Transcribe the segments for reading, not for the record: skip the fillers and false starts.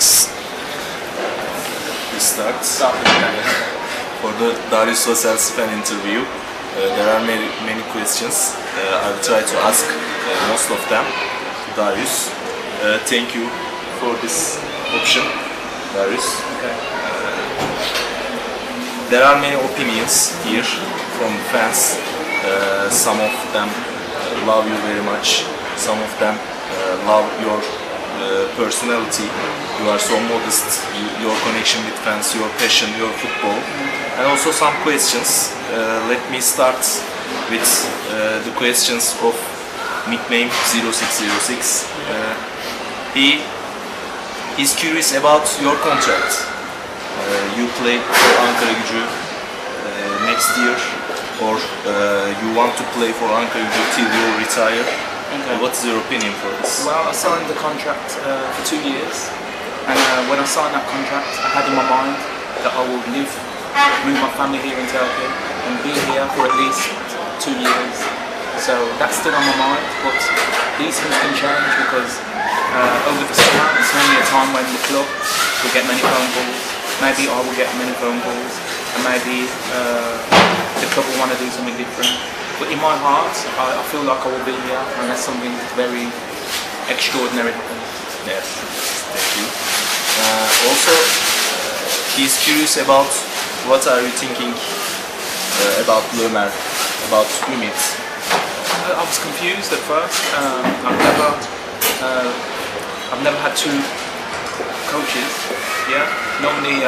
Yes. We start for the Darius Vassell's fan interview. There are many questions. I will try to ask most of them to Darius. Thank you for this option, Darius. Okay. There are many opinions here from fans. Some of them love you very much. Some of them love your personality. You are so modest, your connection with fans, your passion, your football. And also some questions. Let me start with the questions of nickname 0606. He's curious about your contract. You play for Ankaragücü next year, or you want to play for Ankaragücü till you retire. Okay. What is your opinion for this? Well, I signed the contract for 2 years, and when I signed that contract, I had in my mind that I will move my family here in Turkey and be here for at least 2 years. So that's still on my mind, but these things can change because over the summer it's only a time when the club will get many phone calls. Maybe I will get many phone calls, and maybe the club will want to do something different. But in my heart, I feel like I will be here unless something very extraordinary happens. Yes, thank you. Also, he's curious about what are you thinking about Ömer, about Ümit. I was confused at first. I've never had 2 coaches. Yeah, normally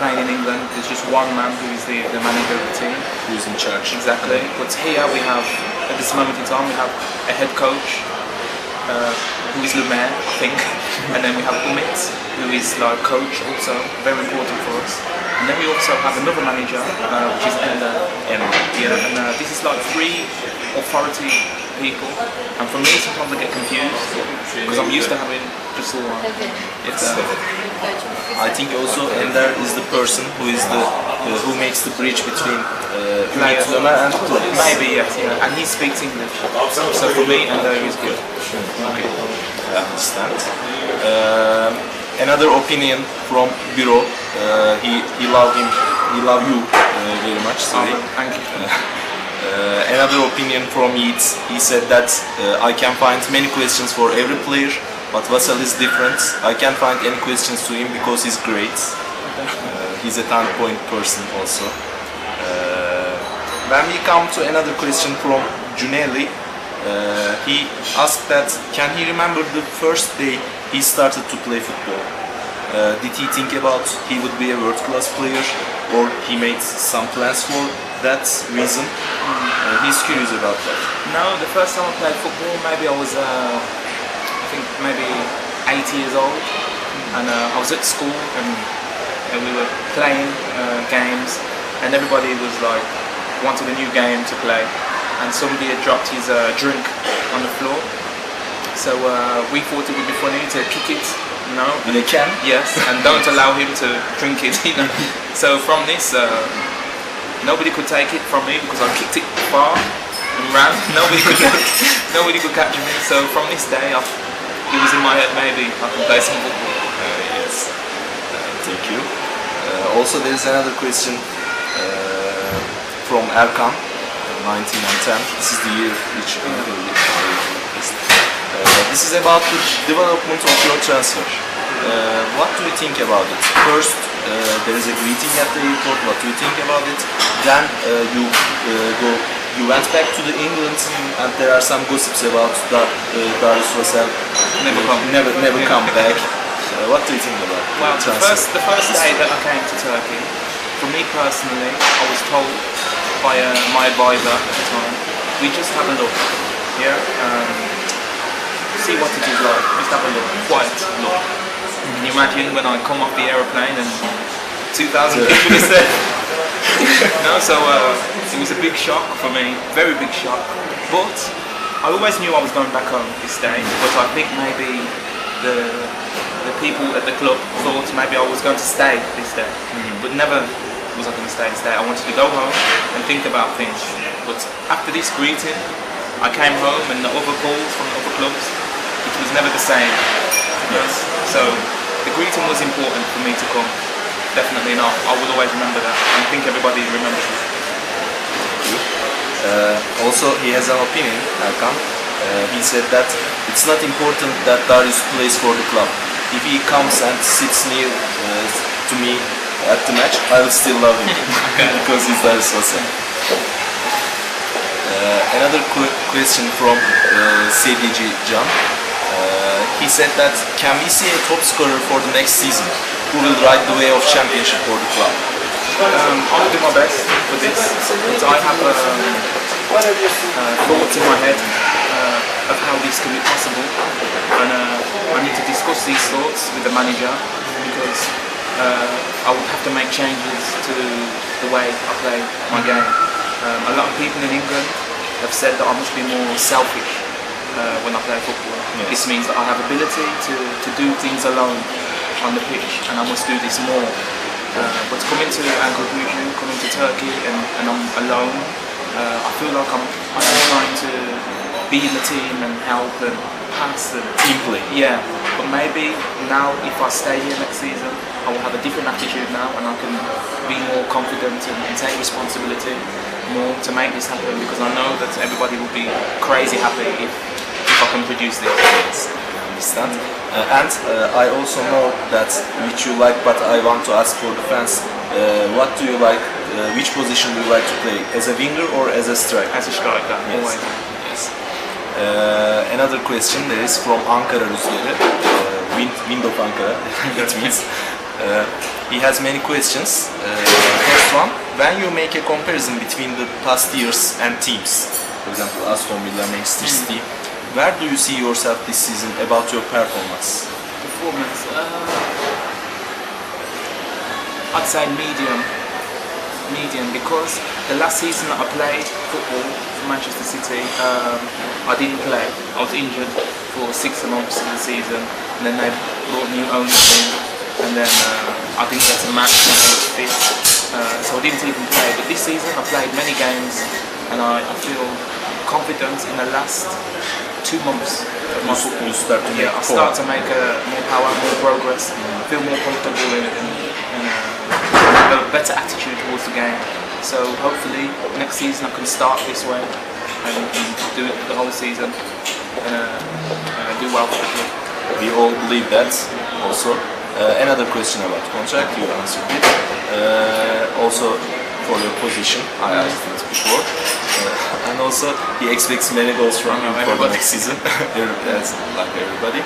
playing in England, there's just one man who is the manager of the team. Who's in charge. Exactly. But here we have, at this moment in time, we have a head coach, who is Le Maire, I think, and then we have Ümit, who is like coach also, very important for us. And then we also have another manager, which is Emre. Yeah, and this is like 3 authority people. And for me, sometimes I get confused because I'm used to having just the one. It's, I think also Ender is the person who is the who makes the bridge between Ümit Ömer and players. Maybe, yes, yeah. And he speaks English. So for me, Ender is good. Okay, I understand. Another opinion from Biro. He loved you very much. Sorry. Thank you. Another opinion from Yiğit. He said that I can find many questions for every player, but Vassell is different. I can't find any questions to him because he's great. He's a 10-point person also. When we come to another question from Juneli, he asked that can he remember the first day he started to play football? Did he think about he would be a world-class player, or he made some plans for that reason? He's curious about that. No, the first time I played football, maybe I was, I think maybe 8 years old, and I was at school and we were playing games, and everybody was like wanted a new game to play, and somebody had dropped his drink on the floor, so we thought it would be funny to kick it, you know, in a can. Yes, and don't allow him to drink it, you know. So from this, nobody could take it from me because I kicked it far and ran. Nobody could catch me. So from this day, it was in my head maybe I can play some football. Yes, thank you. Also, there is another question from Erkan, 19 and 10. This is the year which this is about the development of your transfer. What do you think about it? First, there is a greeting at the airport. What do you think about it? Then you went back to the England, and there are some gossips about Darius Vassell never come back. What do you think about well, the transfer? The first day that I came to Turkey, for me personally, I was told by my advisor at the time, we just have a look, yeah, see what it is like, just have a look, quiet look. Can you imagine when I come off the aeroplane and 2,000 people is there? No, so it was a big shock for me, very big shock. But I always knew I was going back home this day, but I think maybe the people at the club thought maybe I was going to stay this day, but never was I going to stay this day. I wanted to go home and think about things. But after this greeting, I came home and the other calls from the other clubs, it was never the same. Yes. So the greeting was important for me to come. Definitely not. I will always remember that. And I think everybody remembers it. Also, he has an opinion, Erkan. He said that it's not important that Darius plays for the club. If he comes and sits near to me at the match, I will still love him because he's Darius Vassell. Another question from Serdar ŞEN. He said that, can we see a top scorer for the next season who will ride the way of championship for the club? I'll do my best for this. I have thoughts in my head of how this can be possible, and I need to discuss these thoughts with the manager because I would have to make changes to the way I play my game. A lot of people in England have said that I must be more selfish when I play football. Yes. This means that I have ability to do things alone on the pitch, and I must do this more. But coming to a conclusion, coming to Turkey and I'm alone, I feel like I'm trying to be in the team and help and pass and team play. Yeah, but maybe now if I stay here next season, I will have a different attitude now and I can be more confident and take responsibility more to make this happen, because I know that everybody will be crazy happy if I can produce this. Yes, I understand. And I also know that which you like, but I want to ask for the fans, what do you like, which position do you like to play, as a winger or as a striker? As a striker, yes. Always. Yes. Another question there is from Ankara Rüzgarı, wind of Ankara, it means. He has many questions. First one, when you make a comparison between the past years and teams, for example Aston Villa, Manchester City, where do you see yourself this season about your performance? I'd say medium, because the last season that I played football for Manchester City, I didn't play. I was injured for 6 months of the season, and then they brought new owners in, and then I didn't get to match when I was fit, so I didn't even play. But this season I played many games, and I feel confident in the last 2 months of my football. You start to make I start to make more power, more progress, feel more comfortable and have a better attitude towards the game. So hopefully next season I can start this way and do it the whole season and do well for the club. We all believe that also. Another question about contract, you answered it. Also for your position, I asked it before. And also he expects many goals from you for the next season. That's like everybody.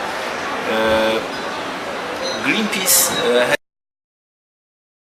Greenpeace